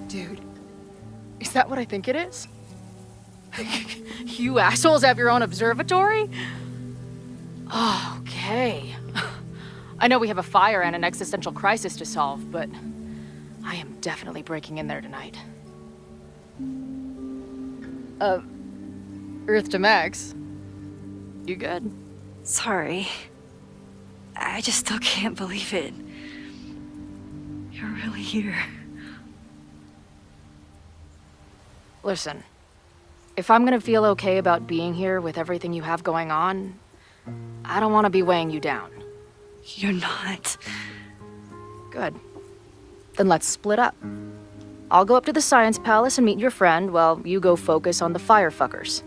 Dude, is that what I think it is? You assholes have your own observatory? Oh, okay. I know we have a fire and an existential crisis to solve, but I am definitely breaking in there tonight. Earth to Max. You good? Sorry. I just still can't believe it. You're really here. Listen, if I'm gonna feel okay about being here with everything you have going on, I don't want to be weighing you down. You're not. Good. Then let's split up. I'll go up to the Science Palace and meet your friend while you go focus on the firefuckers.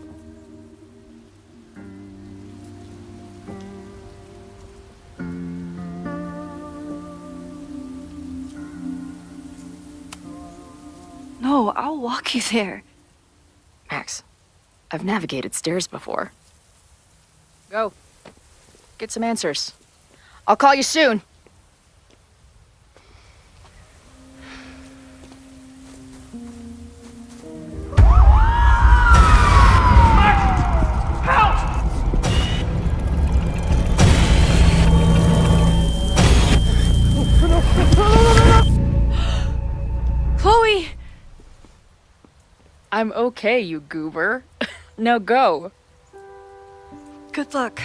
No, I'll walk you there. Max, I've navigated stairs before. Go. Get some answers. I'll call you soon. Chloe! I'm okay, you goober. Now go. Good luck.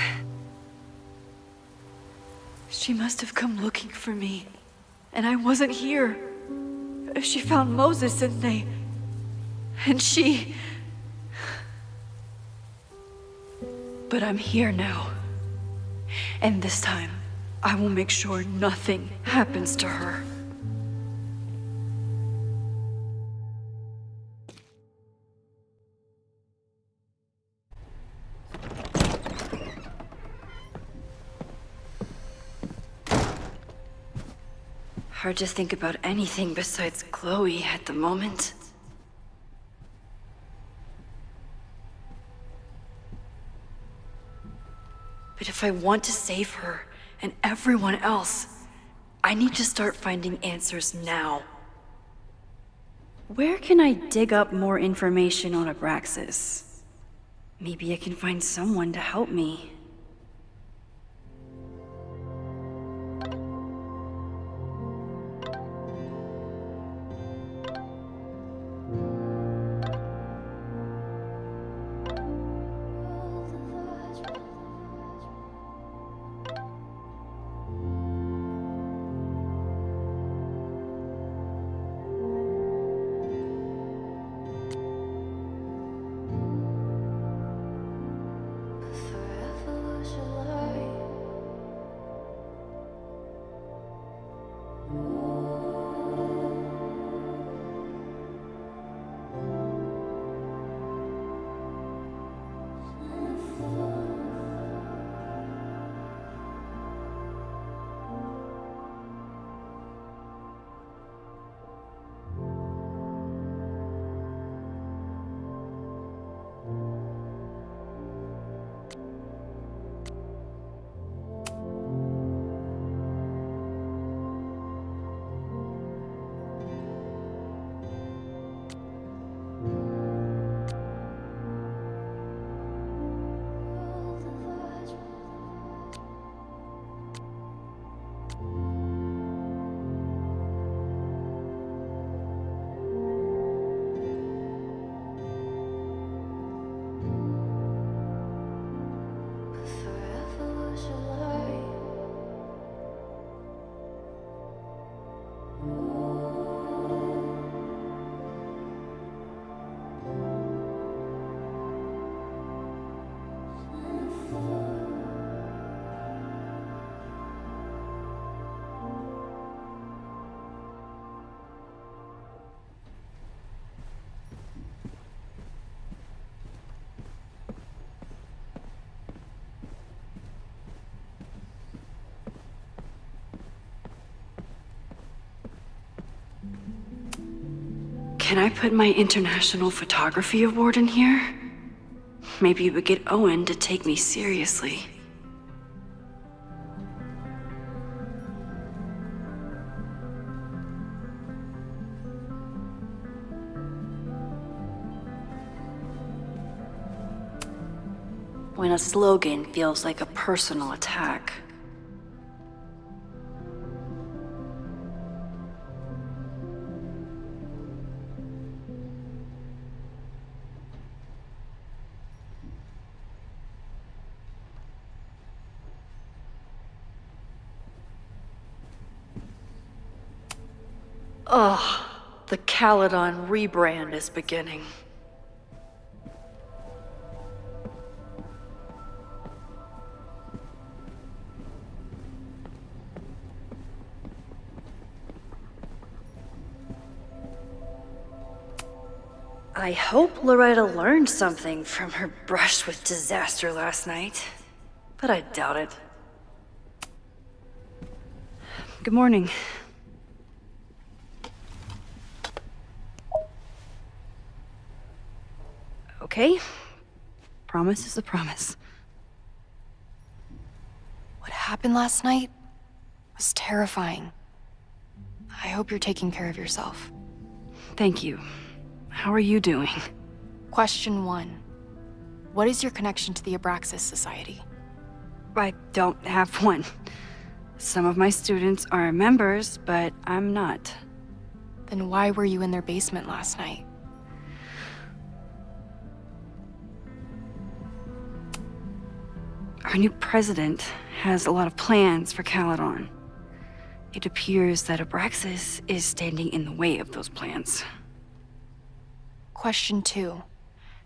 She must have come looking for me, and I wasn't here. She found Moses and she... But I'm here now. And this time, I will make sure nothing happens to her. Hard to think about anything besides Chloe at the moment. But if I want to save her and everyone else, I need to start finding answers now. Where can I dig up more information on Abraxas? Maybe I can find someone to help me. Forever Forever was a lie. Can I put my International Photography Award in here? Maybe it would get Owen to take me seriously. When a slogan feels like a personal attack. Ugh, the Caledon rebrand is beginning. I hope Loretta learned something from her brush with disaster last night, but I doubt it. Good morning. Okay. Promise is a promise. What happened last night was terrifying. I hope you're taking care of yourself. Thank you. How are you doing? Question 1. What is your connection to the Abraxas Society? I don't have one. Some of my students are members, but I'm not. Then why were you in their basement last night? Our new president has a lot of plans for Caledon. It appears that Abraxas is standing in the way of those plans. Question 2.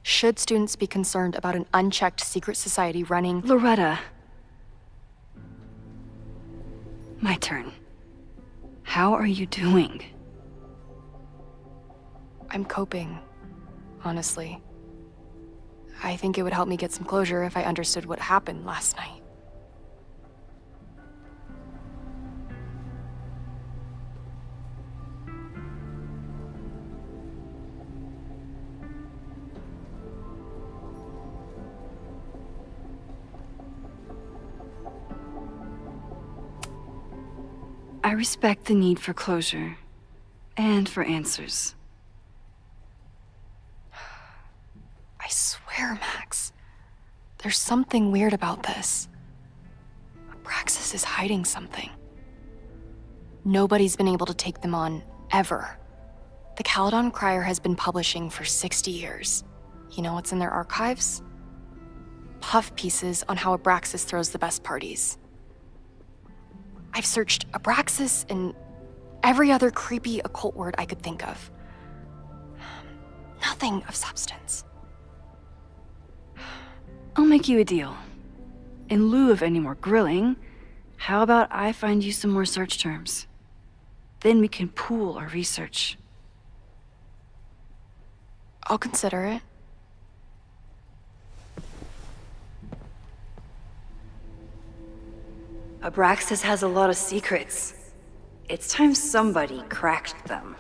Should students be concerned about an unchecked secret society running— Loretta. My turn. How are you doing? I'm coping, honestly. I think it would help me get some closure if I understood what happened last night. I respect the need for closure and for answers. I swear, Max, there's something weird about this. Abraxas is hiding something. Nobody's been able to take them on, ever. The Caledon Crier has been publishing for 60 years. You know what's in their archives? Puff pieces on how Abraxas throws the best parties. I've searched Abraxas and every other creepy occult word I could think of. Nothing of substance. I'll make you a deal. In lieu of any more grilling, how about I find you some more search terms? Then we can pool our research. I'll consider it. Abraxas has a lot of secrets. It's time somebody cracked them.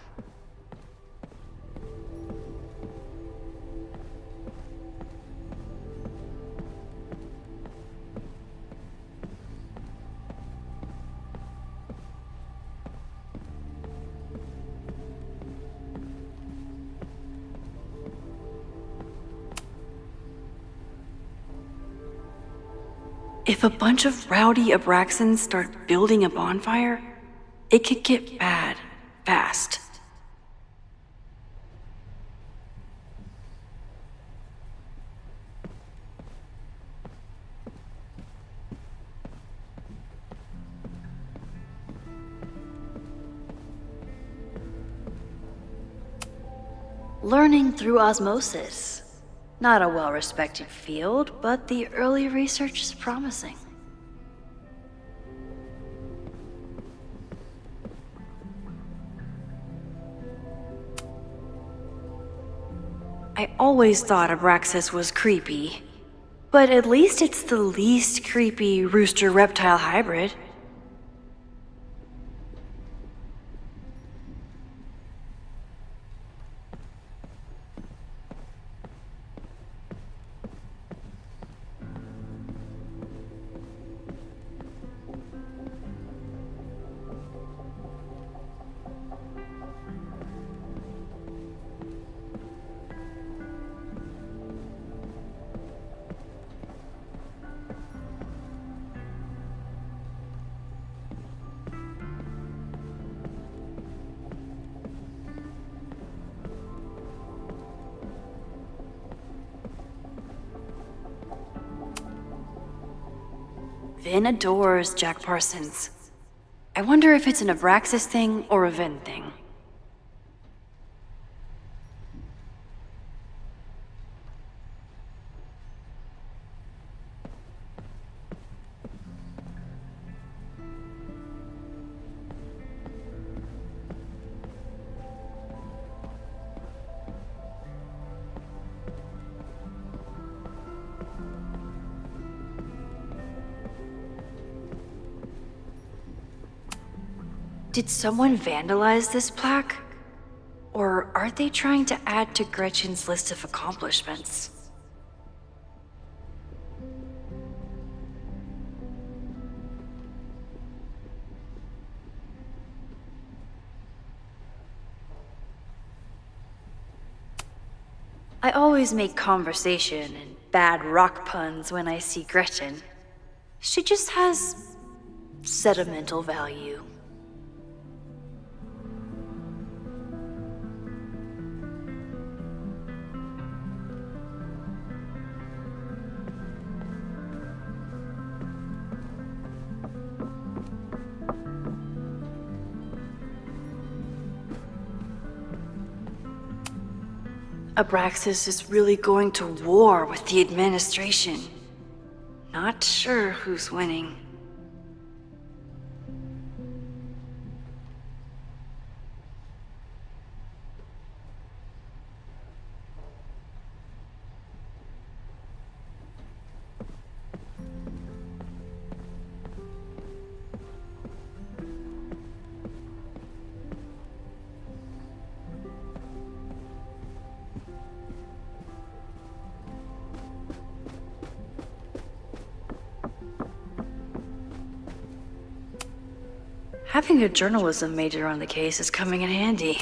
If a bunch of rowdy Abraxans start building a bonfire, it could get bad, fast. Learning through osmosis. Not a well-respected field, but the early research is promising. I always thought Abraxas was creepy, but at least it's the least creepy rooster-reptile hybrid. Vin adores Jack Parsons. I wonder if it's an Abraxas thing or a Vin thing. Did someone vandalize this plaque? Or are they trying to add to Gretchen's list of accomplishments? I always make conversation and bad rock puns when I see Gretchen. She just has sentimental value. Abraxas is really going to war with the administration. Not sure who's winning. Having a journalism major on the case is coming in handy.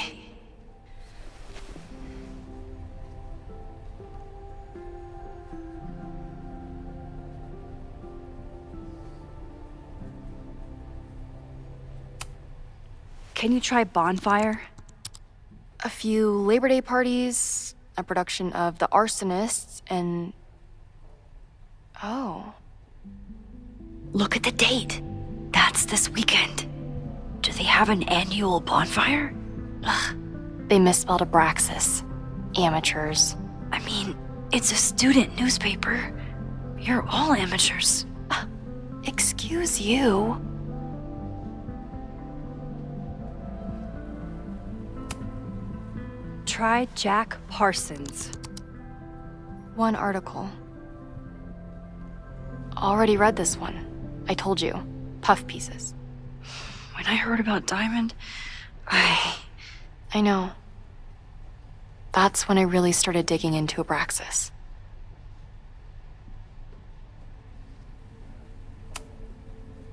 Can you try Bonfire? A few Labor Day parties, a production of The Arsonists, and... Oh. Look at the date. That's this weekend. Do they have an annual bonfire? Ugh. They misspelled Abraxas. Amateurs. I mean, it's a student newspaper. You're all amateurs. Excuse you. Try Jack Parsons. One article. Already read this one. I told you. Puff pieces. When I heard about Diamond, I know. That's when I really started digging into Abraxas.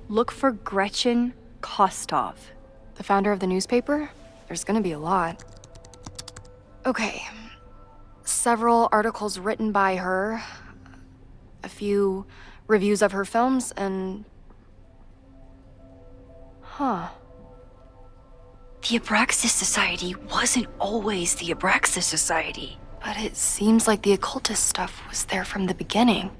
Look for Gretchen Kostov. The founder of the newspaper? There's gonna be a lot. Okay. Several articles written by her. A few reviews of her films, and... Huh. The Abraxas Society wasn't always the Abraxas Society. But it seems like the occultist stuff was there from the beginning.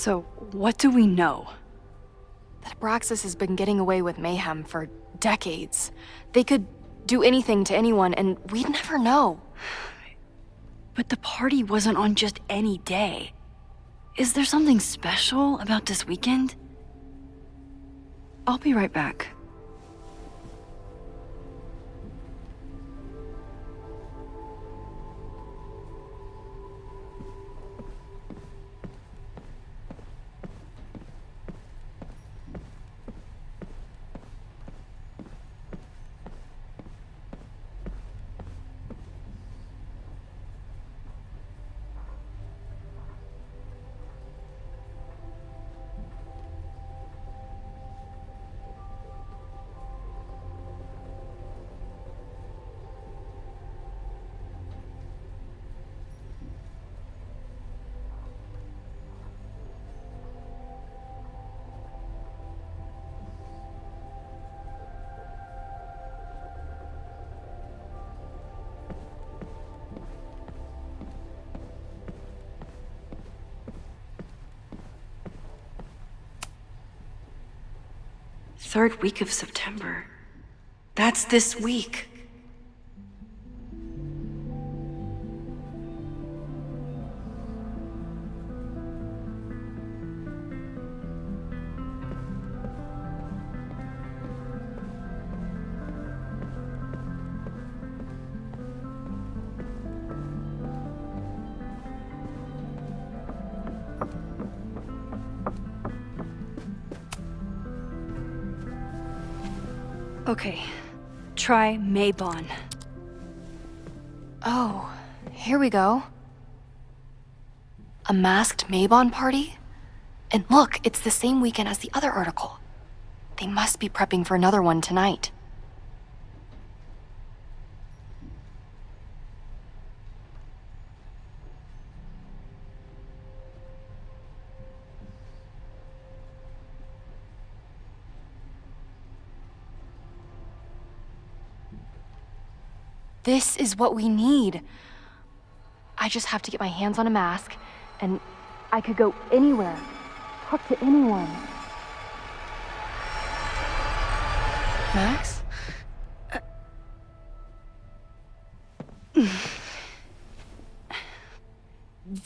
So, what do we know? That Abraxas has been getting away with mayhem for decades. They could do anything to anyone, and we'd never know. But the party wasn't on just any day. Is there something special about this weekend? I'll be right back. Third week of September. That's this week. Okay, try Maybon. Oh, here we go. A masked Maybon party? And look, it's the same weekend as the other article. They must be prepping for another one tonight. This is what we need. I just have to get my hands on a mask, and I could go anywhere, talk to anyone. Max?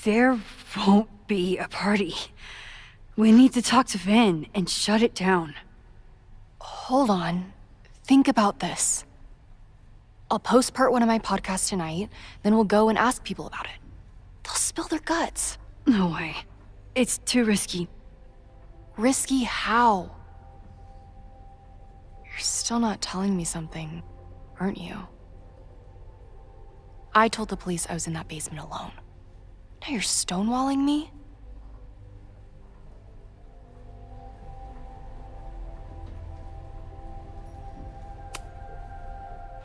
There won't be a party. We need to talk to Vin and shut it down. Hold on. Think about this. I'll post-part one of my podcasts tonight, then we'll go and ask people about it. They'll spill their guts. No way. It's too risky. Risky how? You're still not telling me something, aren't you? I told the police I was in that basement alone. Now you're stonewalling me?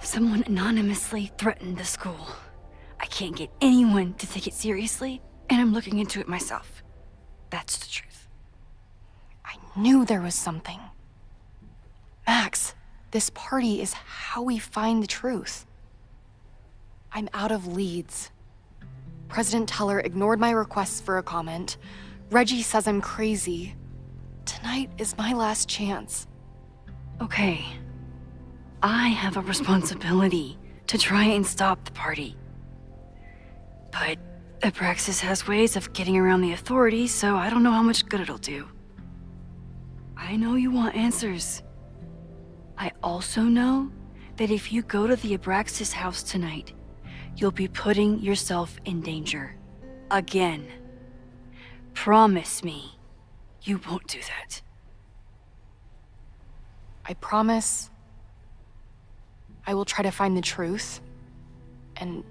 Someone anonymously threatened the school. I can't get anyone to take it seriously, and I'm looking into it myself. That's the truth. I knew there was something. Max, this party is how we find the truth. I'm out of leads. President Teller ignored my requests for a comment. Reggie says I'm crazy. Tonight is my last chance. Okay. I have a responsibility to try and stop the party. But Abraxas has ways of getting around the authorities, so I don't know how much good it'll do. I know you want answers. I also know that if you go to the Abraxas house tonight, you'll be putting yourself in danger. Again. Promise me you won't do that. I promise I will try to find the truth and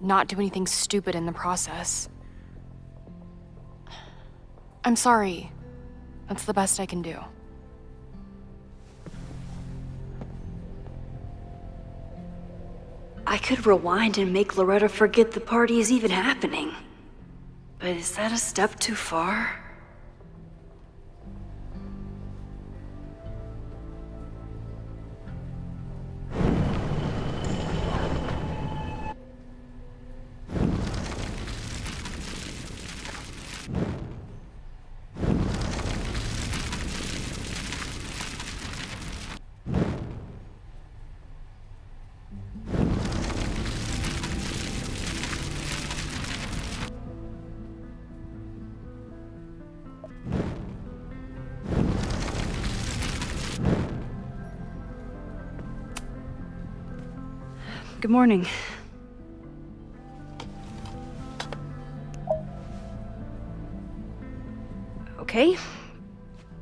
not do anything stupid in the process. I'm sorry. That's the best I can do. I could rewind and make Loretta forget the party is even happening. But is that a step too far? Good morning. Okay.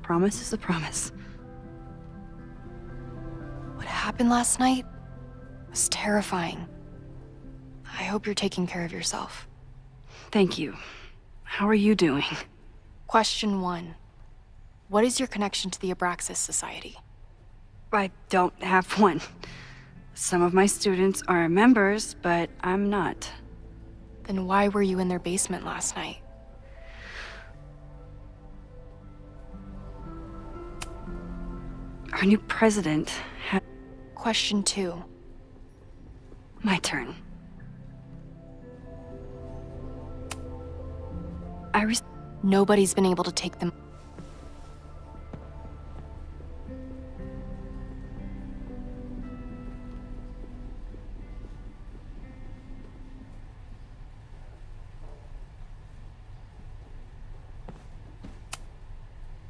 Promise is a promise. What happened last night was terrifying. I hope you're taking care of yourself. Thank you. How are you doing? Question 1. What is your connection to the Abraxas Society? I don't have one. Some of my students are members, but I'm not. Then why were you in their basement last night? Our new president had... Question 2. My turn. Nobody's been able to take them.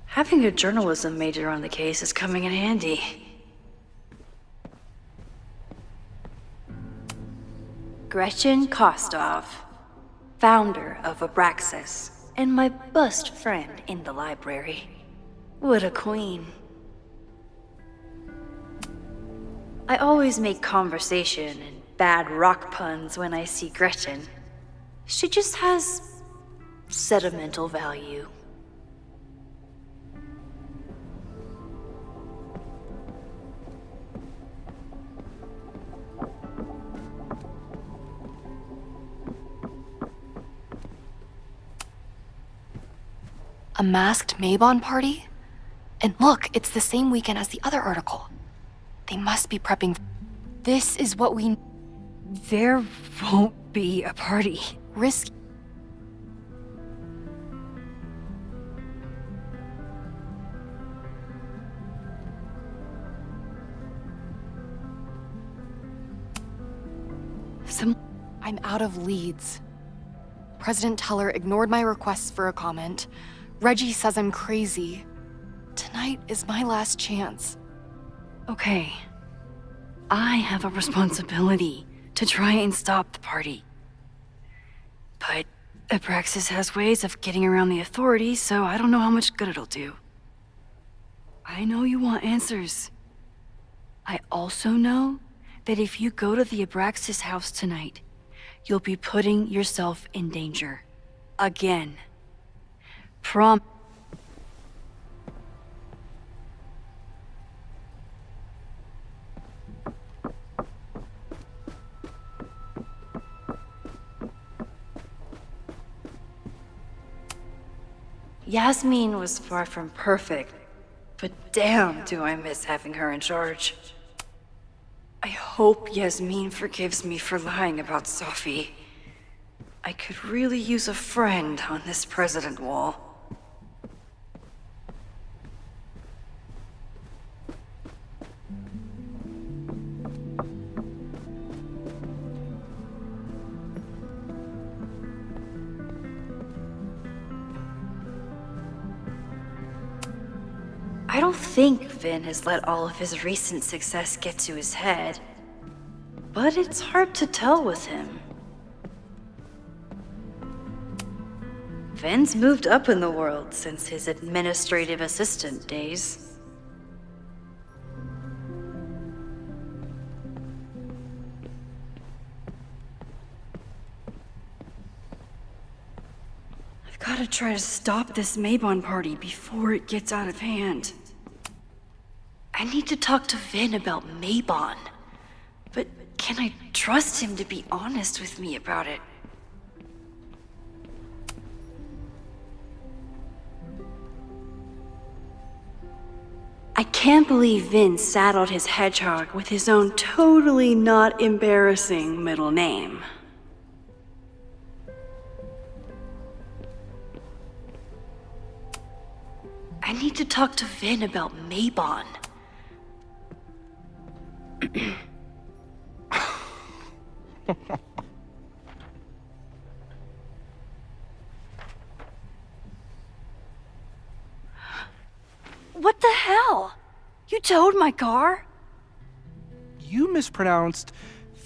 Having a journalism major on the case is coming in handy. Gretchen Kostov, founder of Abraxas, and my best friend in the library. What a queen. I always make conversation and bad rock puns when I see Gretchen. She just has sentimental value. A masked Mabon party? And look, it's the same weekend as the other article. They must be prepping. This is what we There won't be a party. risk. I'm out of leads. President Teller ignored my requests for a comment. Reggie says I'm crazy. Tonight is my last chance. Okay. I have a responsibility to try and stop the party. But Abraxas has ways of getting around the authorities, so I don't know how much good it'll do. I know you want answers. I also know that if you go to the Abraxas house tonight, you'll be putting yourself in danger. Again. Yasmin was far from perfect, but damn do I miss having her in charge. I hope Yasmin forgives me for lying about Sophie. I could really use a friend on this president wall. I don't think Vin has let all of his recent success get to his head, but it's hard to tell with him. Vin's moved up in the world since his administrative assistant days. I've got to try to stop this Mabon party before it gets out of hand. I need to talk to Vin about Mabon, but can I trust him to be honest with me about it? I can't believe Vin saddled his hedgehog with his own totally not embarrassing middle name. I need to talk to Vin about Mabon. What the hell? You towed my car? You mispronounced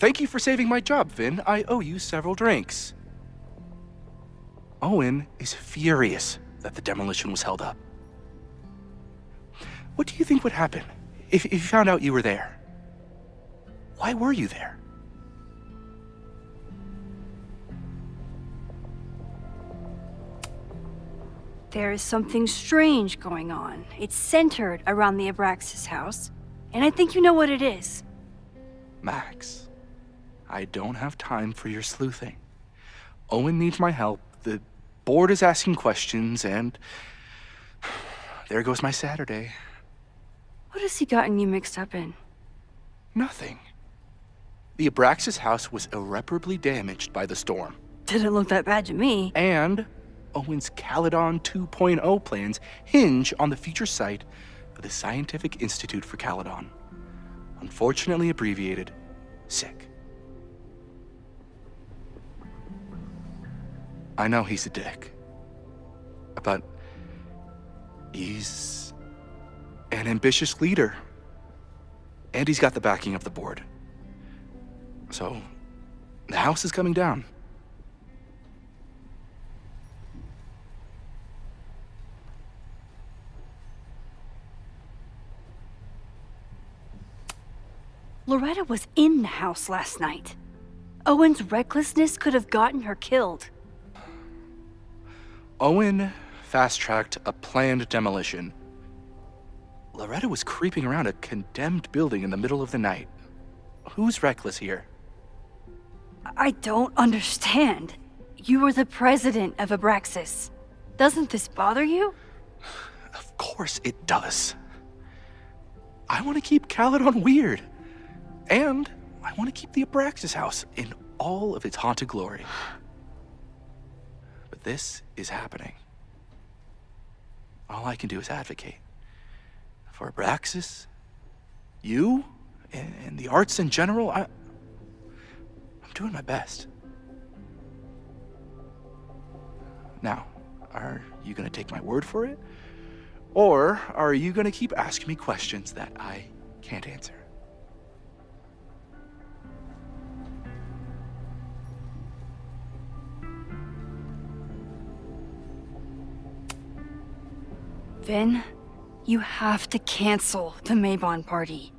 Thank you for saving my job, Vin. I owe you several drinks. Owen is furious that the demolition was held up. What do you think would happen if he found out you were there? Why were you there? There is something strange going on. It's centered around the Abraxas house, and I think you know what it is. Max, I don't have time for your sleuthing. Owen needs my help, the board is asking questions, and there goes my Saturday. What has he gotten you mixed up in? Nothing. The Abraxas house was irreparably damaged by the storm. Didn't look that bad to me. And Owen's Caledon 2.0 plans hinge on the future site of the Scientific Institute for Caledon. Unfortunately abbreviated, SICK. I know he's a dick, but he's an ambitious leader, and he's got the backing of the board. So, the house is coming down. Loretta was in the house last night. Owen's recklessness could have gotten her killed. Owen fast-tracked a planned demolition. Loretta was creeping around a condemned building in the middle of the night. Who's reckless here? I don't understand. You were the president of Abraxas. Doesn't this bother you? Of course it does. I want to keep Caledon weird. And I want to keep the Abraxas house in all of its haunted glory. But this is happening. All I can do is advocate. For Abraxas, you, and the arts in general, I'm doing my best. Now, are you going to take my word for it? Or are you going to keep asking me questions that I can't answer? Vin, you have to cancel the Maybon party.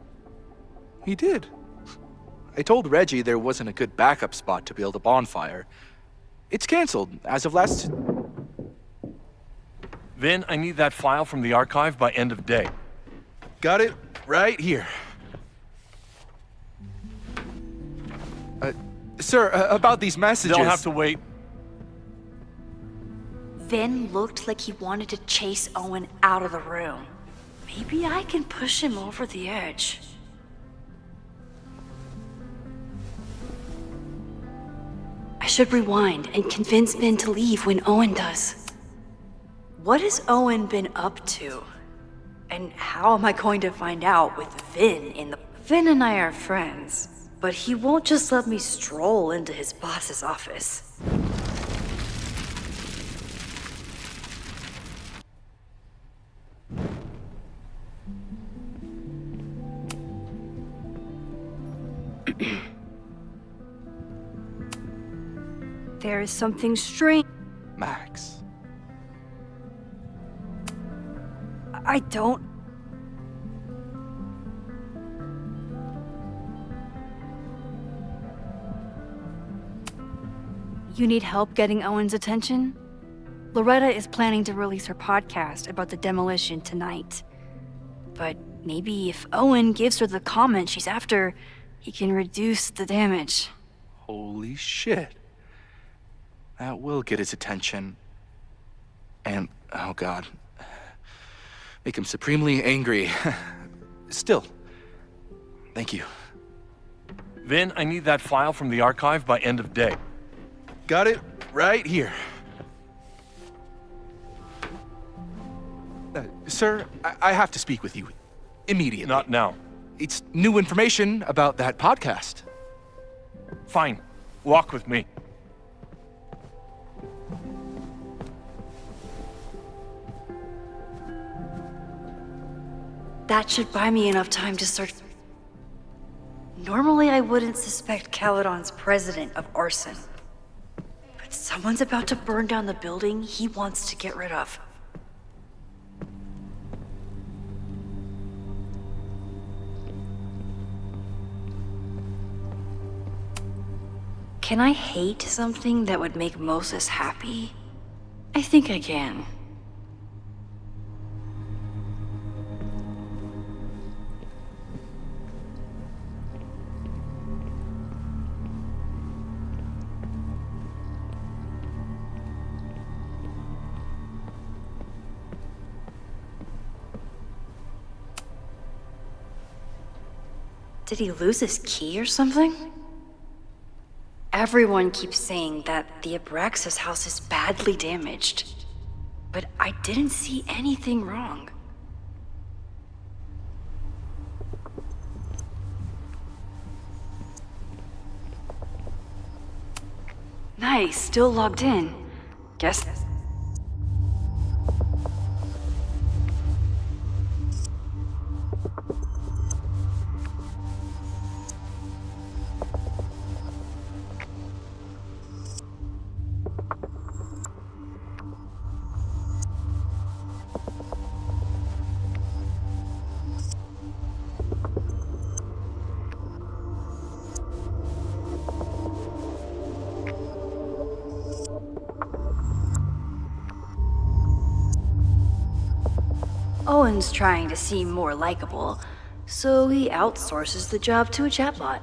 He did. I told Reggie there wasn't a good backup spot to build a bonfire. It's canceled as of last... Vin, I need that file from the archive by end of day. Got it right here. Sir, about these messages... They'll have to wait. Vin looked like he wanted to chase Owen out of the room. Maybe I can push him over the edge. I should rewind and convince Vin to leave when Owen does. What has Owen been up to? And how am I going to find out with Vin in the... Vin and I are friends, but he won't just let me stroll into his boss's office. There is something strange. Max. I don't... You need help getting Owen's attention? Loretta is planning to release her podcast about the demolition tonight. But maybe if Owen gives her the comment she's after, he can reduce the damage. Holy shit. That will get his attention. And, oh god, make him supremely angry. Still, thank you. Vin, I need that file from the archive by end of day. Got it right here. Sir, I have to speak with you immediately. Not now. It's new information about that podcast. Fine. Walk with me. That should buy me enough time to search... Normally I wouldn't suspect Caledon's president of arson. But someone's about to burn down the building he wants to get rid of. Can I hate something that would make Moses happy? I think I can. Did he lose his key or something? Everyone keeps saying that the Abraxas house is badly damaged, but I didn't see anything wrong. Nice, still logged in. Guess. Owen's trying to seem more likable, so he outsources the job to a chatbot.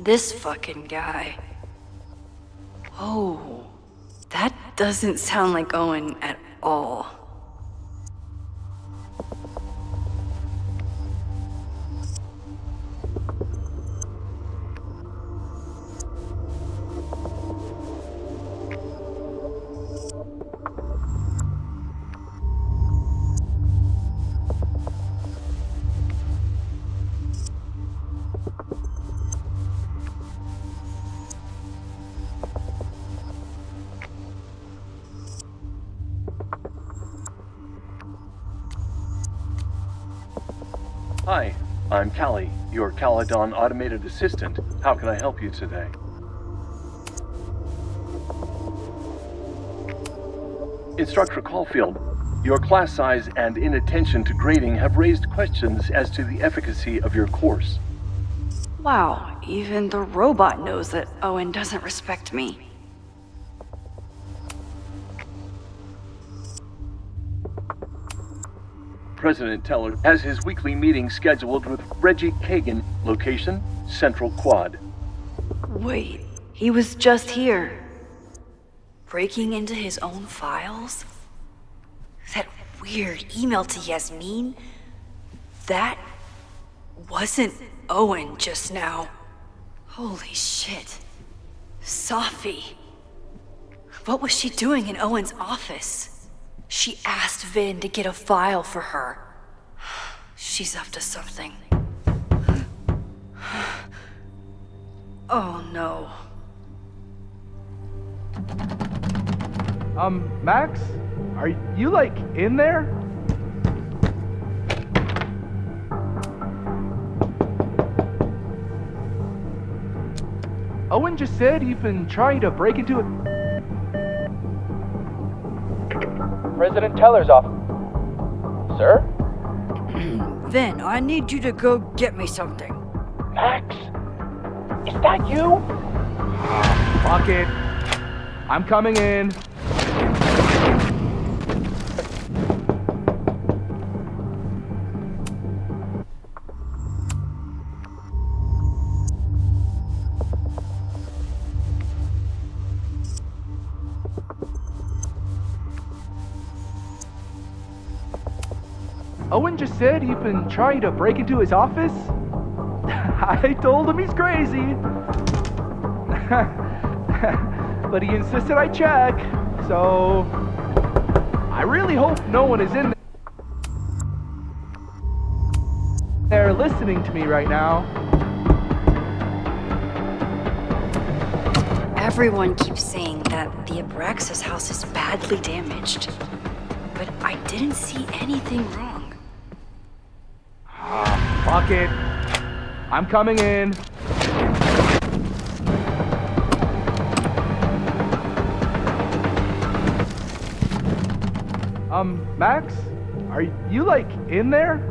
This fucking guy. Oh, that doesn't sound like Owen at all. Hi, I'm Callie, your Caledon automated assistant. How can I help you today? Instructor Caulfield, your class size and inattention to grading have raised questions as to the efficacy of your course. Wow, even the robot knows that Owen doesn't respect me. President Teller has his weekly meeting scheduled with Reggie Kagan, location Central Quad. Wait, he was just here. Breaking into his own files? That weird email to Yasmin? That wasn't Owen just now. Holy shit. Sophie. What was she doing in Owen's office? She asked Vin to get a file for her. She's up to something. Oh no. Max? Are you, like, in there? Owen just said you've been trying to break into it. President Teller's office. Sir? Vin, I need you to go get me something. Max? Is that you? Fuck it. I'm coming in. Owen just said you've been trying to break into his office? I told him he's crazy. But he insisted I check, so I really hope no one is in there listening to me right now. Everyone keeps saying that the Abraxas house is badly damaged, but I didn't see anything wrong. Fuck it. I'm coming in. Max? Are you, like, in there?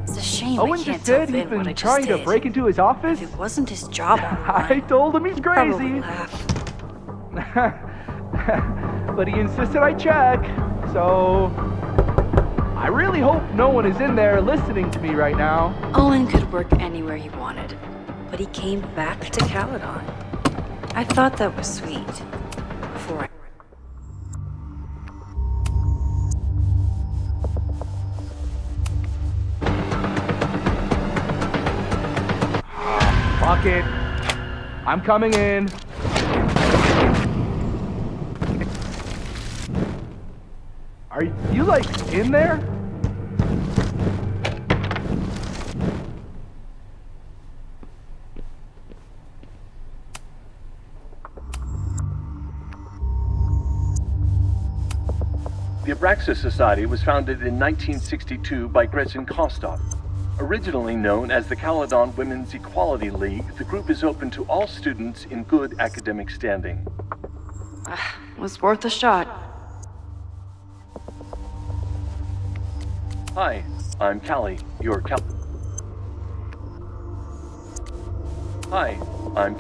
It's a shame I Owen can't just tell said he's Vin what I been just trying to did. break into his office. If it wasn't his job on the I line, told him he's he'd probably crazy. laugh. But he insisted I check, so I really hope no one is in there listening to me right now. Owen could work anywhere he wanted, but he came back to Caledon. I thought that was sweet. Before Fuck it. I'm coming in. Are you, like, in there? The Abraxas Society was founded in 1962 by Gretchen Kostov. Originally known as the Caledon Women's Equality League, the group is open to all students in good academic standing. was worth a shot. Hi, I'm Callie, your Hi, I'm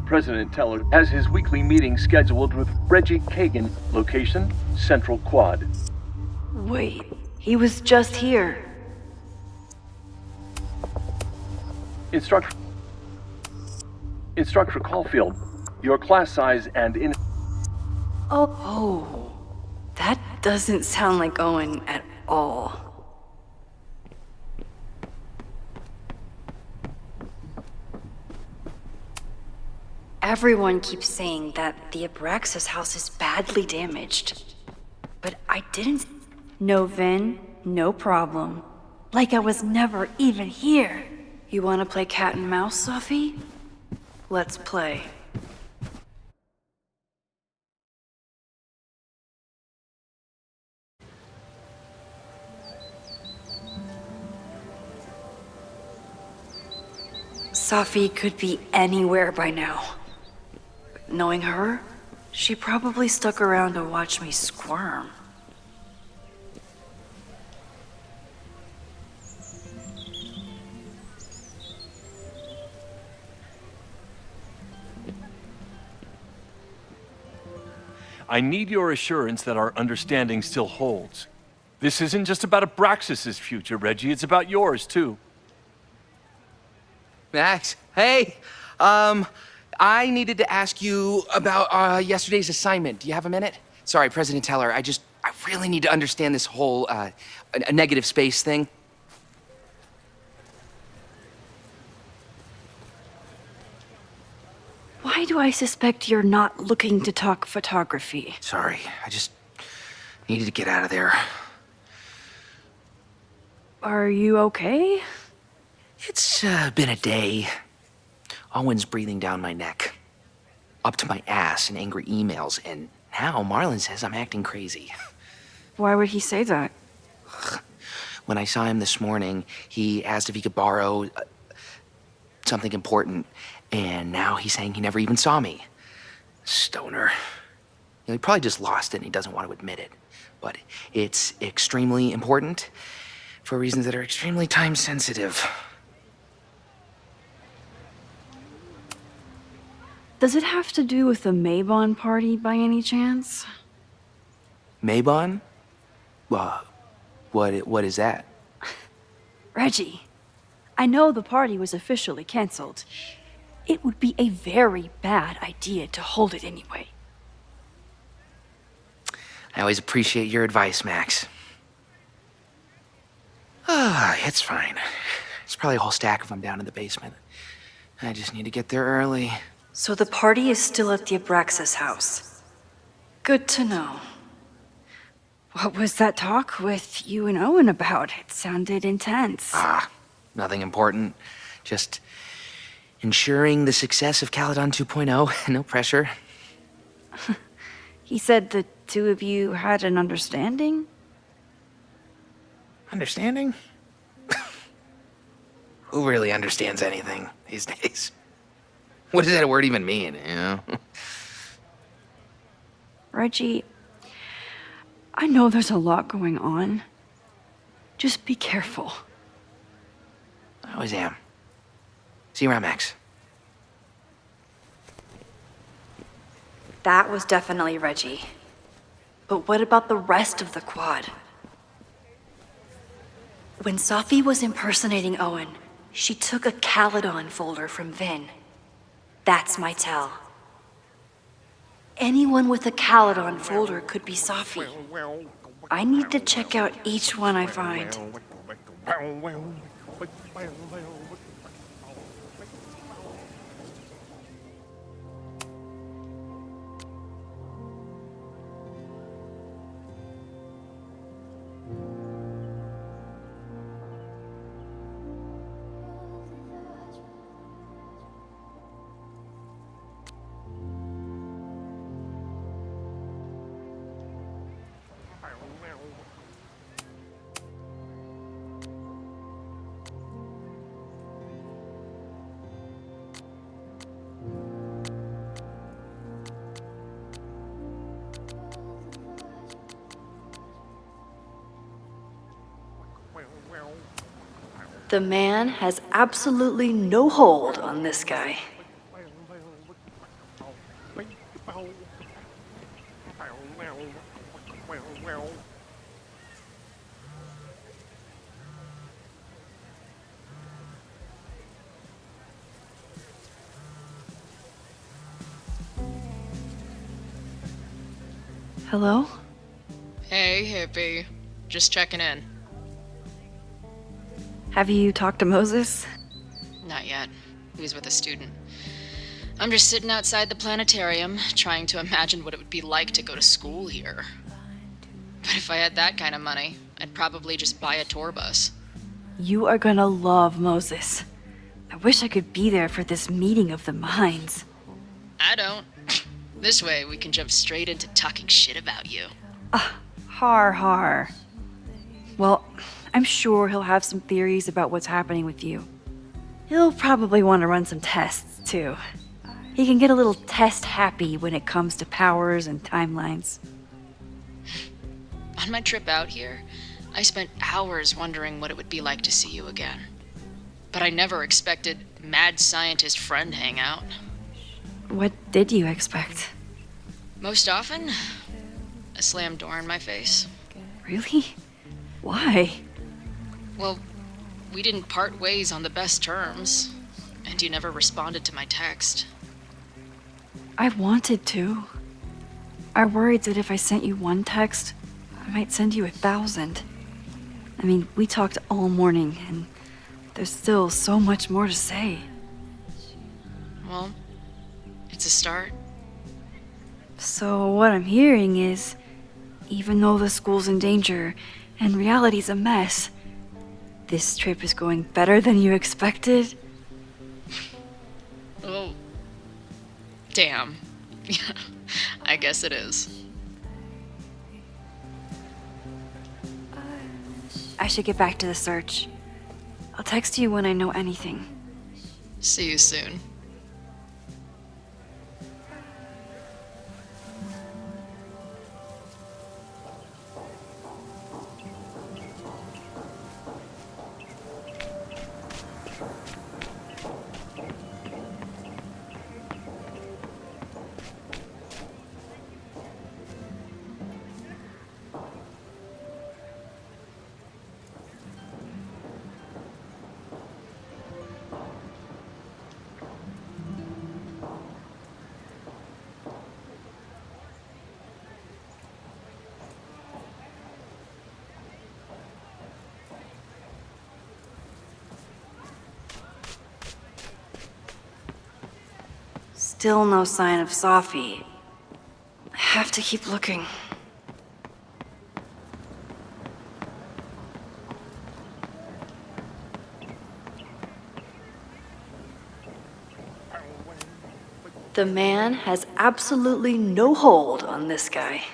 President Teller has his weekly meeting scheduled with Reggie Kagan, location, Central Quad. Wait, he was just here. Instructor Caulfield, your class size and in... Oh, that doesn't sound like Owen at all. Everyone keeps saying that the Abraxas house is badly damaged. But I didn't... No Vin, no problem. Like I was never even here. You want to play cat and mouse, Sophie? Let's play. Sophie could be anywhere by now. Knowing her, she probably stuck around to watch me squirm. I need your assurance that our understanding still holds. This isn't just about Abraxas' future, Reggie. It's about yours, too. Max, hey, I needed to ask you about yesterday's assignment. Do you have a minute? Sorry, President Teller, I really need to understand this whole a negative space thing. Why do I suspect you're not looking to talk photography? Sorry, I just needed to get out of there. Are you okay? It's been a day. Owen's breathing down my neck, up to my ass in angry emails, and now Marlon says I'm acting crazy. Why would he say that? When I saw him this morning, he asked if he could borrow something important, and now he's saying he never even saw me. Stoner. You know, he probably just lost it and he doesn't want to admit it. But it's extremely important for reasons that are extremely time sensitive. Does it have to do with the Maybon party by any chance? Maybon? What is that? Reggie, I know the party was officially canceled. It would be a very bad idea to hold it anyway. I always appreciate your advice, Max. It's fine. It's probably a whole stack if I'm down in the basement. I just need to get there early. So the party is still at the Abraxas house. Good to know. What was that talk with you and Owen about? It sounded intense. Nothing important. Just ensuring the success of Caledon 2.0. No pressure. He said the two of you had an understanding? Understanding? Who really understands anything these days? What does that word even mean, you know? Reggie, I know there's a lot going on. Just be careful. I always am. See you around, Max. That was definitely Reggie. But what about the rest of the quad? When Safi was impersonating Owen, she took a Caledon folder from Vin. That's my tell. Anyone with a Caledon folder could be Safi. I need to check out each one I find. The man has absolutely no hold on this guy. Hello? Hey, hippie. Just checking in. Have you talked to Moses? Not yet. He was with a student. I'm just sitting outside the planetarium, trying to imagine what it would be like to go to school here. But if I had that kind of money, I'd probably just buy a tour bus. You are gonna love Moses. I wish I could be there for this meeting of the minds. I don't. This way, we can jump straight into talking shit about you. Har har. Well, I'm sure he'll have some theories about what's happening with you. He'll probably want to run some tests, too. He can get a little test happy when it comes to powers and timelines. On my trip out here, I spent hours wondering what it would be like to see you again. But I never expected mad scientist friend hangout. What did you expect? Most often, a slammed door in my face. Really? Why? Well, we didn't part ways on the best terms, and you never responded to my text. I wanted to. I worried that if I sent you one text, I might send you 1,000. I mean, we talked all morning, and there's still so much more to say. Well, it's a start. So what I'm hearing is, even though the school's in danger and reality's a mess, this trip is going better than you expected? Oh, damn. I guess it is. I should get back to the search. I'll text you when I know anything. See you soon. Still no sign of Safi. I have to keep looking. The man has absolutely no hold on this guy.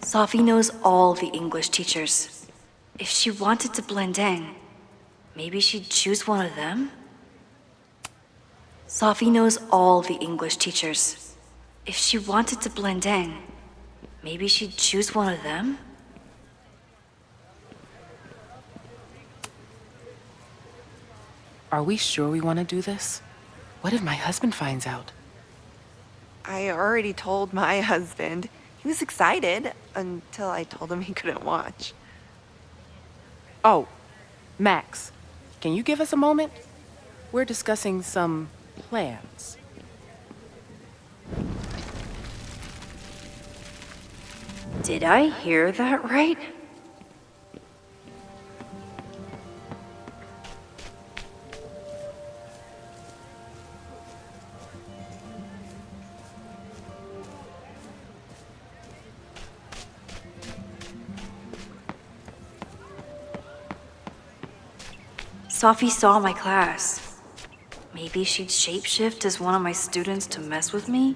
Sophie knows all the English teachers. If she wanted to blend in, maybe she'd choose one of them? Sophie knows all the English teachers. If she wanted to blend in, maybe she'd choose one of them? Are we sure we want to do this? What if my husband finds out? I already told my husband. He was excited until I told him he couldn't watch. Oh, Max, can you give us a moment? We're discussing some plans. Did I hear that right? Sophie saw my class. Maybe she'd shapeshift as one of my students to mess with me?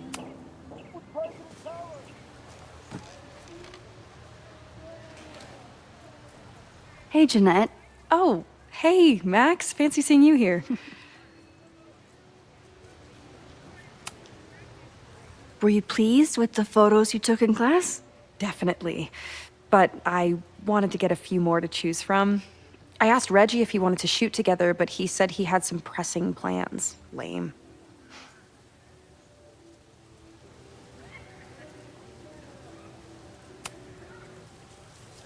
Hey, Jeanette. Oh, hey, Max. Fancy seeing you here. Were you pleased with the photos you took in class? Definitely. But I wanted to get a few more to choose from. I asked Reggie if he wanted to shoot together, but he said he had some pressing plans. Lame.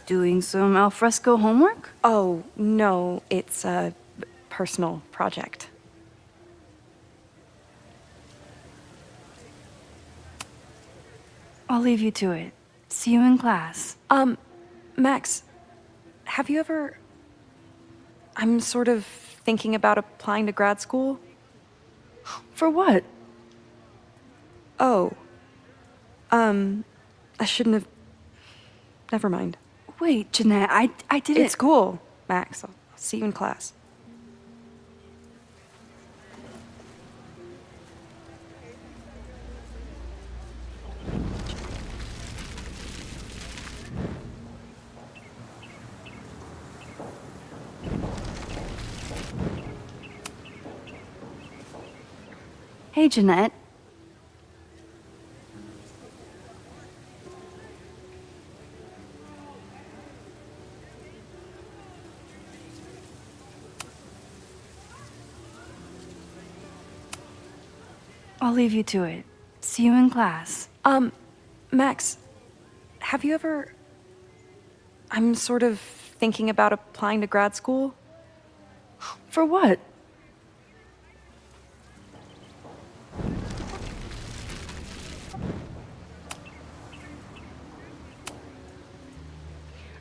Doing some alfresco homework? Oh, no, it's a personal project. I'll leave you to it. See you in class. Max, have you ever... I'm sort of thinking about applying to grad school. For what? Oh. I shouldn't have... Never mind. Wait, Jeanette, I didn't... It's cool, Max. I'll see you in class. Hey, Jeanette. I'll leave you to it. See you in class. Max, have you ever... I'm sort of thinking about applying to grad school. For what?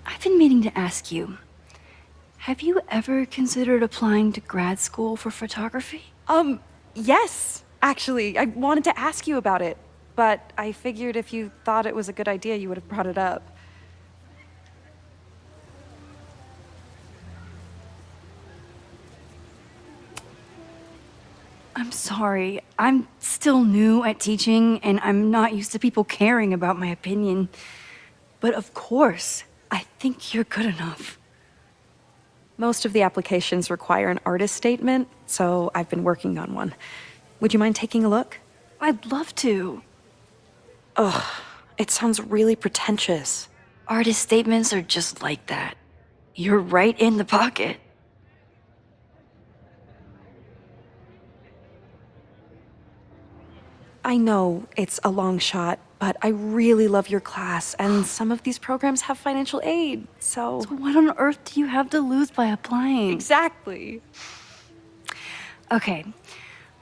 I've been meaning to ask you, have you ever considered applying to grad school for photography? Yes, actually. I wanted to ask you about it, but I figured if you thought it was a good idea, you would have brought it up. I'm sorry. I'm still new at teaching, and I'm not used to people caring about my opinion. But of course, I think you're good enough. Most of the applications require an artist statement, so I've been working on one. Would you mind taking a look? I'd love to. Ugh, it sounds really pretentious. Artist statements are just like that. You're right in the pocket. I know it's a long shot, but I really love your class, and some of these programs have financial aid, so... So what on earth do you have to lose by applying? Exactly. Okay,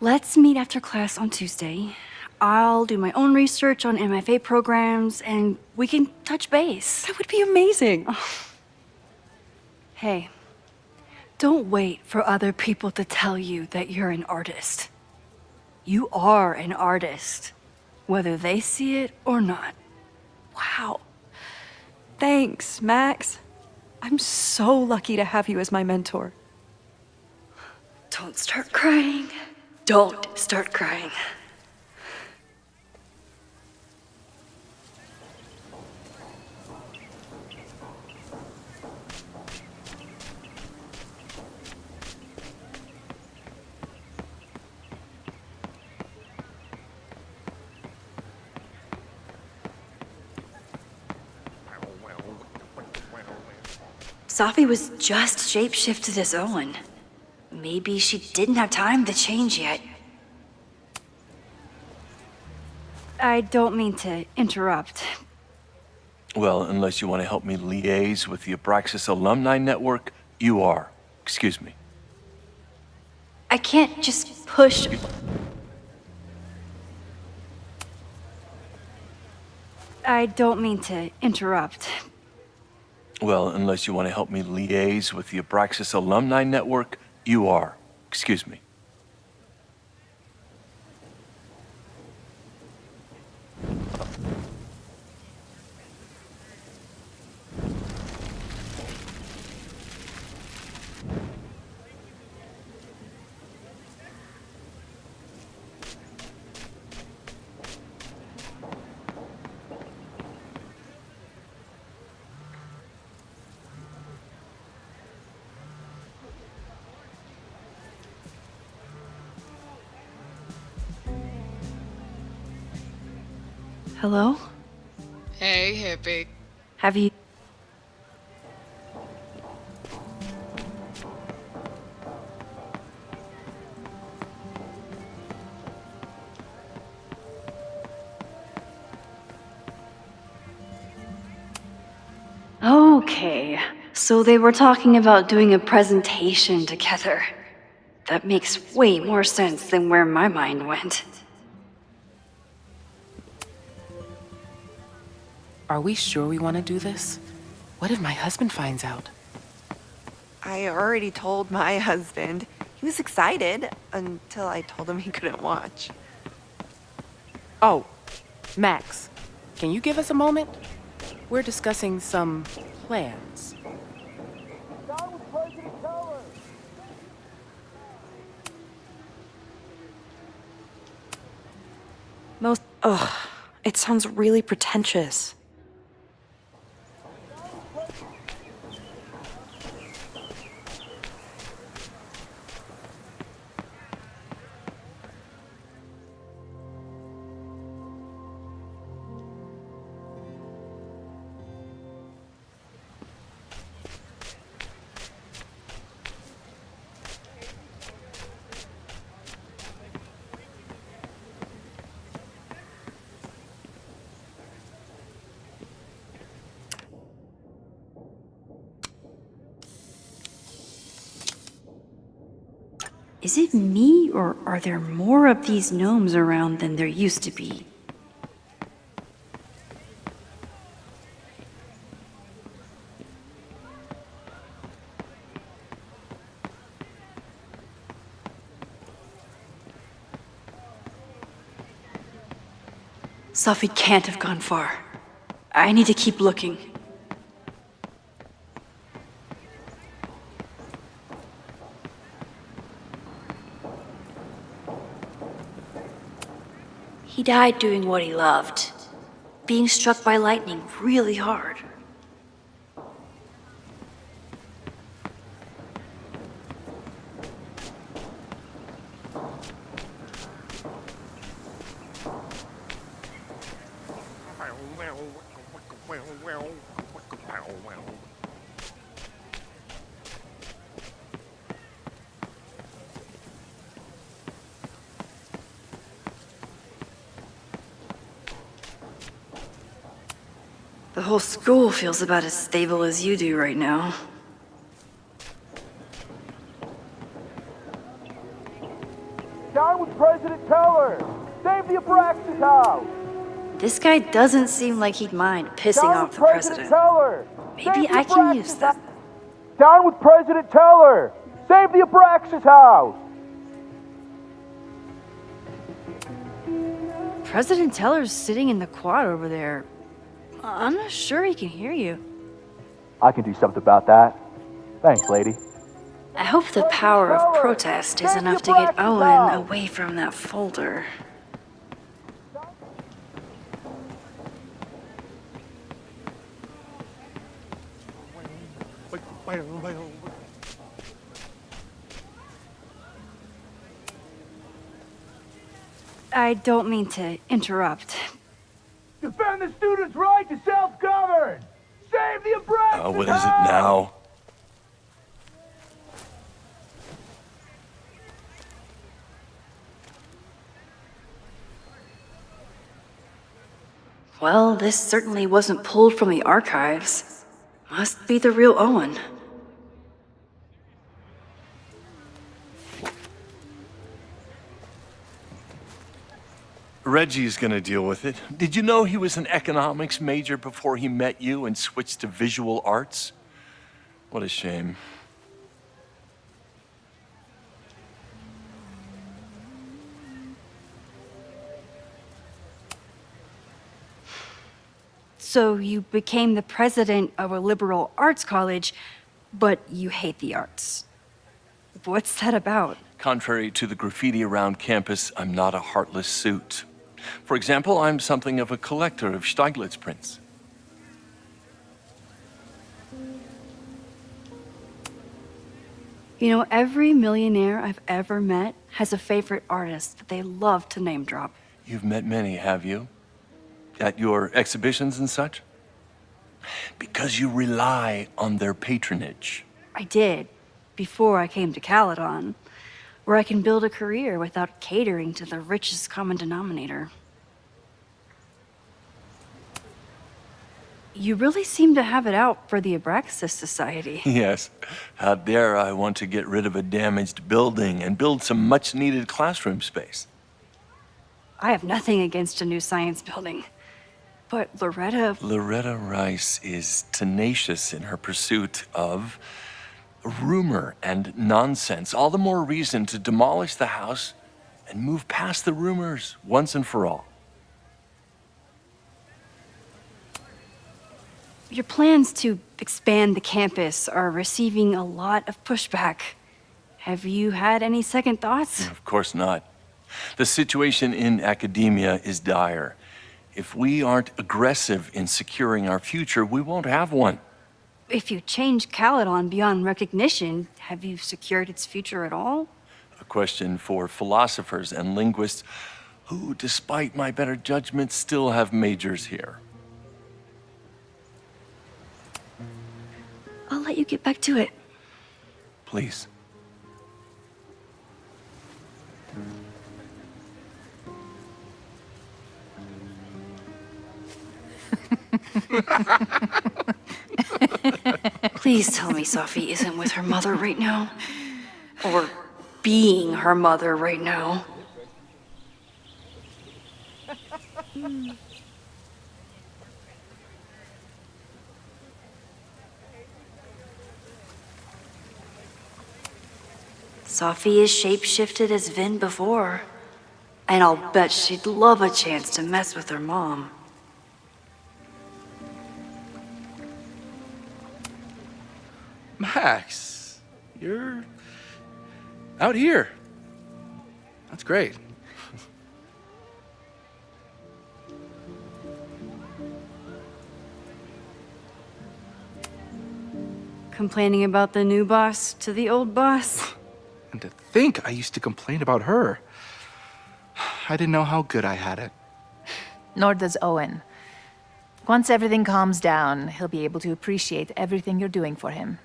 let's meet after class on Tuesday. I'll do my own research on MFA programs, and we can touch base. That would be amazing. Hey, don't wait for other people to tell you that you're an artist. You are an artist, whether they see it or not. Wow. Thanks, Max. I'm so lucky to have you as my mentor. Don't start crying. Don't start crying. Sophie was just shapeshifted as Owen. Maybe she didn't have time to change yet. I don't mean to interrupt. Well, unless you want to help me liaise with the Abraxas Alumni Network, you are. Excuse me. I can't just push. I don't mean to interrupt. Well, unless you want to help me liaise with the Abraxas Alumni Network, you are. Excuse me. Hello? Hey, hippie. Have you... Okay, so they were talking about doing a presentation together. That makes way more sense than where my mind went. Are we sure we want to do this? What if my husband finds out? I already told my husband. He was excited until I told him he couldn't watch. Oh, Max, can you give us a moment? We're discussing some plans. Ugh, it sounds really pretentious. Is it me, or are there more of these gnomes around than there used to be? Sophie can't have gone far. I need to keep looking. He died doing what he loved. Being struck by lightning really hard. The whole school feels about as stable as you do right now. Down with President Keller! Save the Abraxas house! This guy doesn't seem like he'd mind pissing Down off with the president. Keller! Maybe Save the I can Abraxas use that. Down with President Keller! Save the Abraxas house! President Teller's sitting in the quad over there. I'm not sure he can hear you. I can do something about that. Thanks, lady. I hope the power of protest is enough to get Owen away from that folder. I don't mean to interrupt. Defend the students' right to self-govern! Save the Abraxas! What is it now? Well, this certainly wasn't pulled from the archives. Must be the real Owen. Reggie's gonna deal with it. Did you know he was an economics major before he met you and switched to visual arts? What a shame. So you became the president of a liberal arts college, but you hate the arts. What's that about? Contrary to the graffiti around campus, I'm not a heartless suit. For example, I'm something of a collector of Stieglitz prints. You know, every millionaire I've ever met has a favorite artist that they love to name drop. You've met many, have you? At your exhibitions and such? Because you rely on their patronage. I did, before I came to Caledon, where I can build a career without catering to the richest common denominator. You really seem to have it out for the Abraxas Society. Yes. Out there, I want to get rid of a damaged building and build some much-needed classroom space. I have nothing against a new science building. But Loretta Rice is tenacious in her pursuit of rumor and nonsense. All the more reason to demolish the house and move past the rumors once and for all. Your plans to expand the campus are receiving a lot of pushback. Have you had any second thoughts? Of course not. The situation in academia is dire. If we aren't aggressive in securing our future, we won't have one. If you change Caledon beyond recognition, have you secured its future at all? A question for philosophers and linguists who, despite my better judgment, still have majors here. I'll let you get back to it. Please. Please tell me Sophie isn't with her mother right now. Or being her mother right now. Sophie is shapeshifted as Vin before. And I'll bet she'd love a chance to mess with her mom. Max, you're out here. That's great. Complaining about the new boss to the old boss? And to think I used to complain about her. I didn't know how good I had it. Nor does Owen. Once everything calms down, he'll be able to appreciate everything you're doing for him.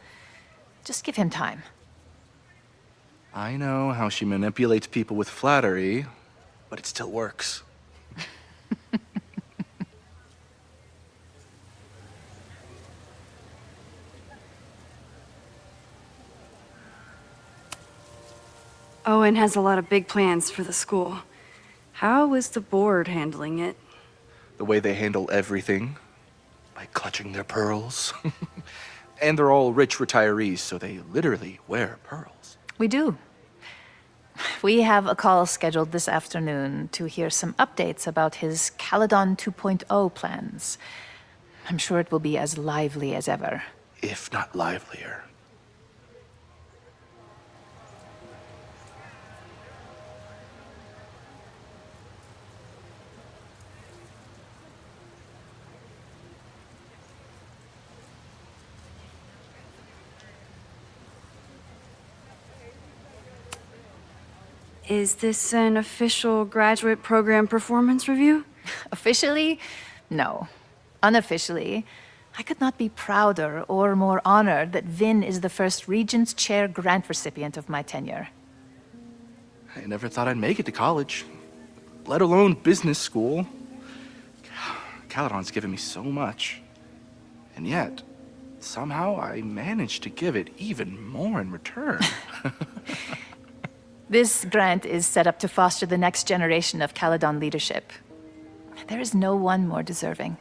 Just give him time. I know how she manipulates people with flattery, but it still works. Owen has a lot of big plans for the school. How is the board handling it? The way they handle everything, by clutching their pearls. And they're all rich retirees, so they literally wear pearls. We do. We have a call scheduled this afternoon to hear some updates about his Caledon 2.0 plans. I'm sure it will be as lively as ever. If not livelier. Is this an official graduate program performance review? Officially? No. Unofficially, I could not be prouder or more honored that Vin is the first Regent's Chair grant recipient of my tenure. I never thought I'd make it to college, let alone business school. Caledon's given me so much. And yet, somehow I managed to give it even more in return. This grant is set up to foster the next generation of Caledon leadership. There is no one more deserving.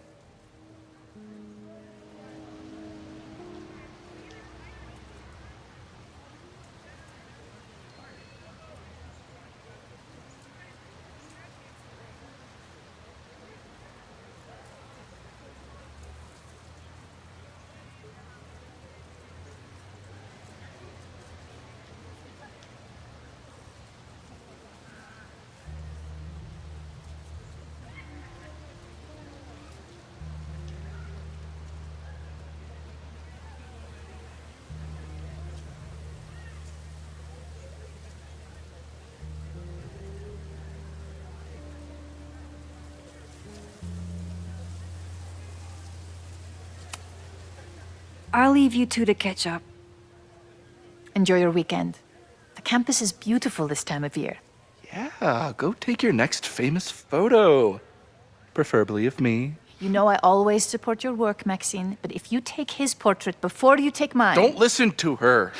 I'll leave you two to catch up. Enjoy your weekend. The campus is beautiful this time of year. Yeah, go take your next famous photo. Preferably of me. You know I always support your work, Maxine, but if you take his portrait before you take mine... Don't listen to her.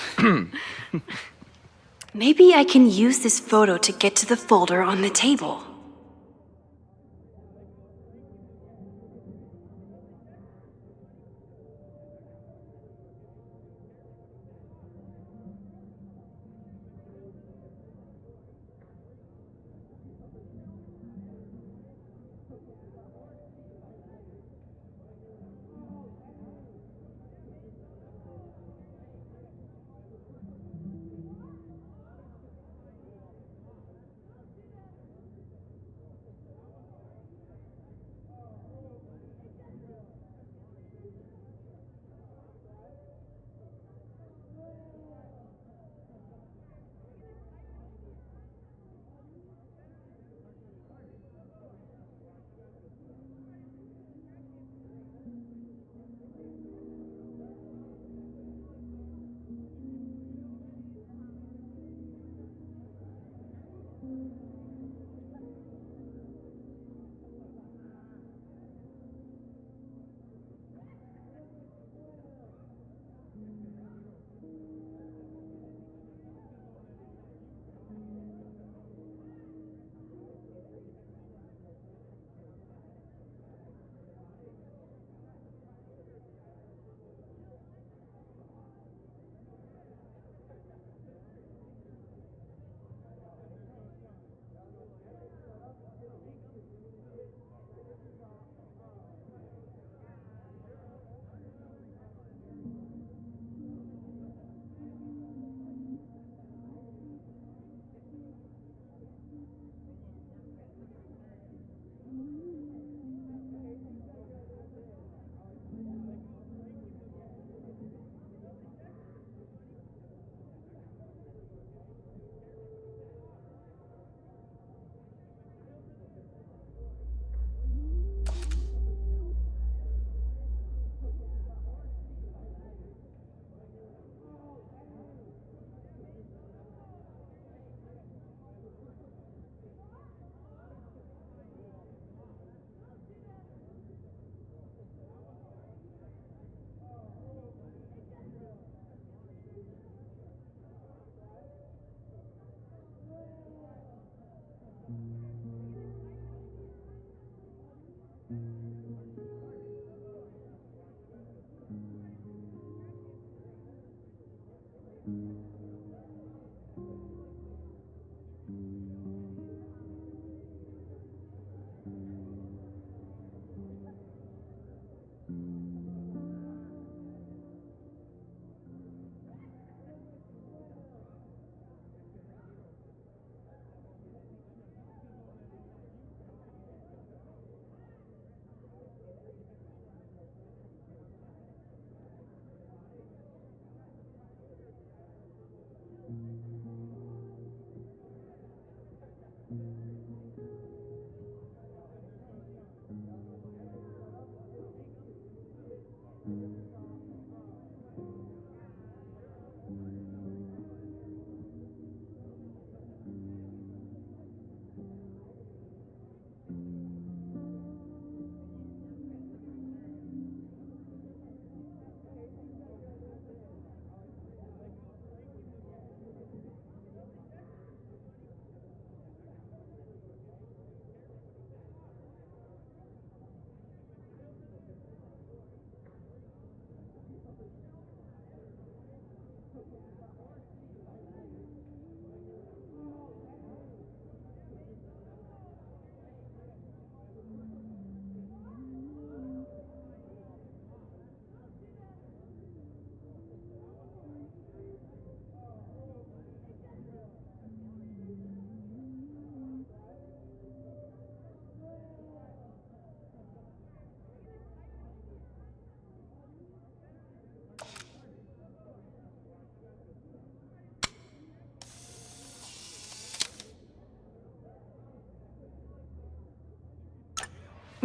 Maybe I can use this photo to get to the folder on the table.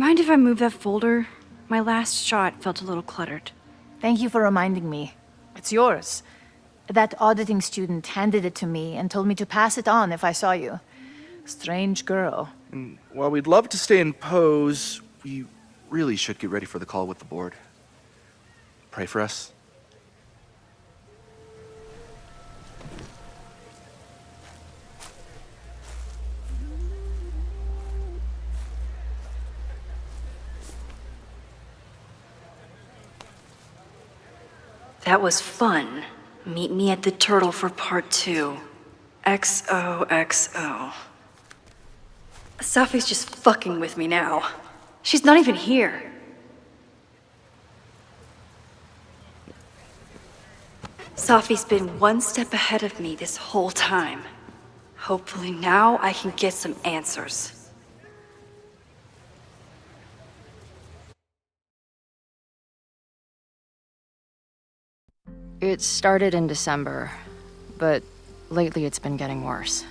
Mind if I move that folder? My last shot felt a little cluttered. Thank you for reminding me. It's yours. That auditing student handed it to me and told me to pass it on if I saw you. Strange girl. And while we'd love to stay in pose, we really should get ready for the call with the board. Pray for us. That was fun. Meet me at the Turtle for part 2. XOXO. Safi's just fucking with me now. She's not even here. Safi's been one step ahead of me this whole time. Hopefully now I can get some answers. It started in December, but lately it's been getting worse.